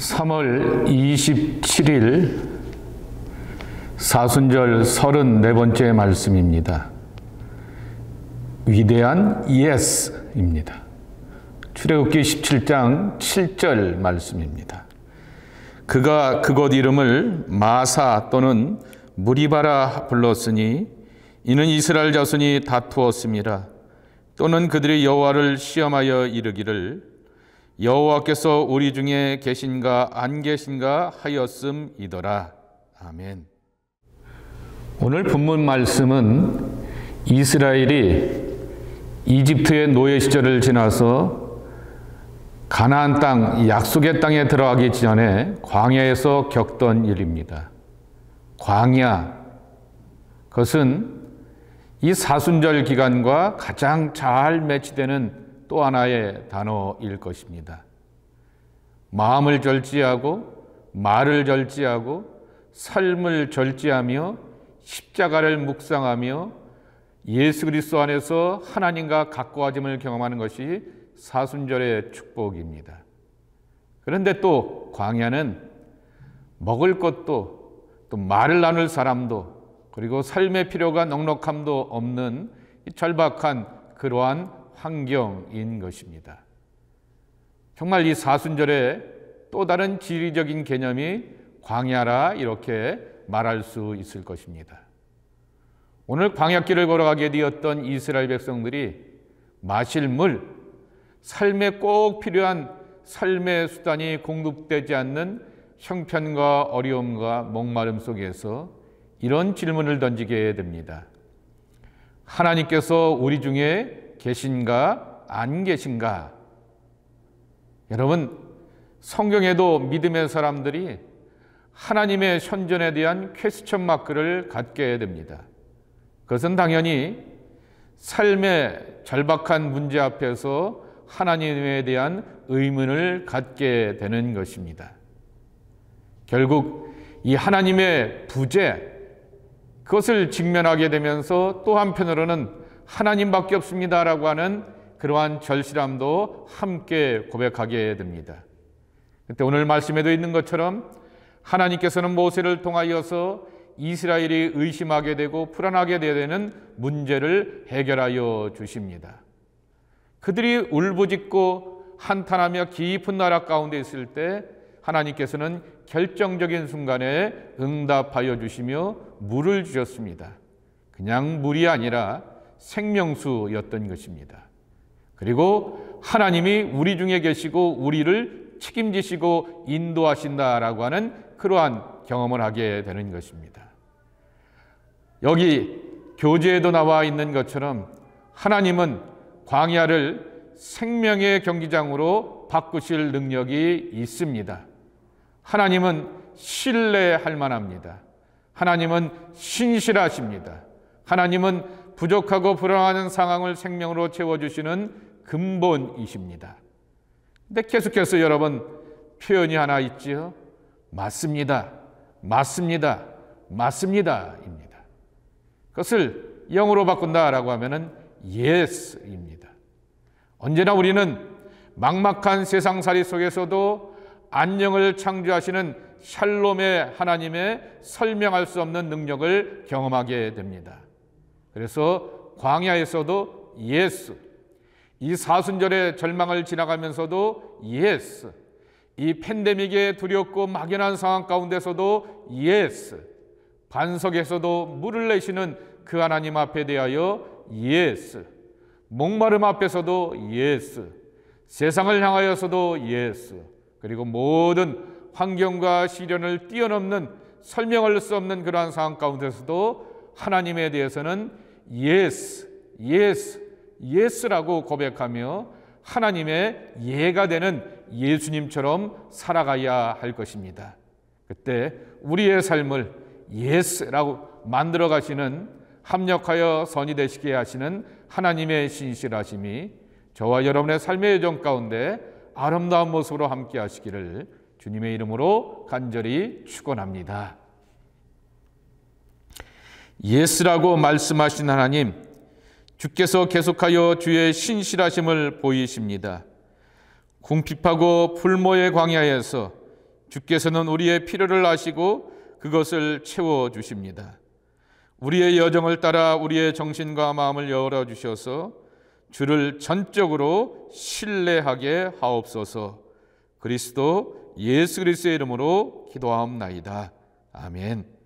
3월 27일 사순절 34번째 말씀입니다. 위대한 예스입니다. 출애굽기 17장 7절 말씀입니다. 그가 그곳 이름을 마사 또는 무리바라 불렀으니 이는 이스라엘 자손이 다투었음이라. 또는 그들이 여호와를 시험하여 이르기를 여호와께서 우리 중에 계신가 안 계신가 하였음이더라. 아멘. 오늘 본문 말씀은 이스라엘이 이집트의 노예 시절을 지나서 가나안 땅, 약속의 땅에 들어가기 전에 광야에서 겪던 일입니다. 광야, 그것은 이 사순절 기간과 가장 잘 매치되는 또 하나의 단어일 것입니다. 마음을 절제하고 말을 절제하고 삶을 절제하며 십자가를 묵상하며 예수 그리스도 안에서 하나님과 가까워짐을 경험하는 것이 사순절의 축복입니다. 그런데 또 광야는 먹을 것도 또 말을 나눌 사람도 그리고 삶의 필요가 넉넉함도 없는 절박한 그러한 환경인 것입니다. 정말 이 사순절의 또 다른 지리적인 개념이 광야라 이렇게 말할 수 있을 것입니다. 오늘 광야길을 걸어가게 되었던 이스라엘 백성들이 마실 물, 삶에 꼭 필요한 삶의 수단이 공급되지 않는 형편과 어려움과 목마름 속에서 이런 질문을 던지게 됩니다. 하나님께서 우리 중에 계신가 안 계신가? 여러분, 성경에도 믿음의 사람들이 하나님의 현존에 대한 퀘스천 마크를 갖게 됩니다. 그것은 당연히 삶의 절박한 문제 앞에서 하나님에 대한 의문을 갖게 되는 것입니다. 결국 이 하나님의 부재, 그것을 직면하게 되면서 또 한편으로는 하나님밖에 없습니다라고 하는 그러한 절실함도 함께 고백하게 됩니다. 그때 오늘 말씀에도 있는 것처럼 하나님께서는 모세를 통하여서 이스라엘이 의심하게 되고 불안하게 되는 문제를 해결하여 주십니다. 그들이 울부짖고 한탄하며 깊은 나락 가운데 있을 때 하나님께서는 결정적인 순간에 응답하여 주시며 물을 주셨습니다. 그냥 물이 아니라 생명수였던 것입니다. 그리고 하나님이 우리 중에 계시고 우리를 책임지시고 인도하신다라고 하는 그러한 경험을 하게 되는 것입니다. 여기 교재에도 나와 있는 것처럼 하나님은 광야를 생명의 경기장으로 바꾸실 능력이 있습니다. 하나님은 신뢰할 만합니다. 하나님은 신실하십니다. 하나님은 부족하고 불안한 상황을 생명으로 채워주시는 근본이십니다. 근데 계속해서 여러분 표현이 하나 있지요. 맞습니다. 맞습니다. 맞습니다입니다. 그것을 영어로 바꾼다라고 하면은 yes입니다. 언제나 우리는 막막한 세상살이 속에서도 안녕을 창조하시는 샬롬의 하나님의 설명할 수 없는 능력을 경험하게 됩니다. 그래서 광야에서도 예스, 이 사순절의 절망을 지나가면서도 예스, 이 팬데믹의 두렵고 막연한 상황 가운데서도 예스, 반석에서도 물을 내시는 그 하나님 앞에 대하여 예스, 목마름 앞에서도 예스, 세상을 향하여서도 예스, 그리고 모든 환경과 시련을 뛰어넘는 설명할 수 없는 그러한 상황 가운데서도 하나님에 대해서는 예스, 예스, 예스라고 고백하며 하나님의 예가 되는 예수님처럼 살아가야 할 것입니다. 그때 우리의 삶을 예스라고 만들어 가시는, 합력하여 선이 되시게 하시는 하나님의 신실하심이 저와 여러분의 삶의 여정 가운데 아름다운 모습으로 함께 하시기를 주님의 이름으로 간절히 축원합니다. 예스라고 말씀하신 하나님, 주께서 계속하여 주의 신실하심을 보이십니다. 궁핍하고 불모의 광야에서 주께서는 우리의 필요를 아시고 그것을 채워주십니다. 우리의 여정을 따라 우리의 정신과 마음을 열어주셔서 주를 전적으로 신뢰하게 하옵소서. 그리스도 예수 그리스도의 이름으로 기도하옵나이다. 아멘.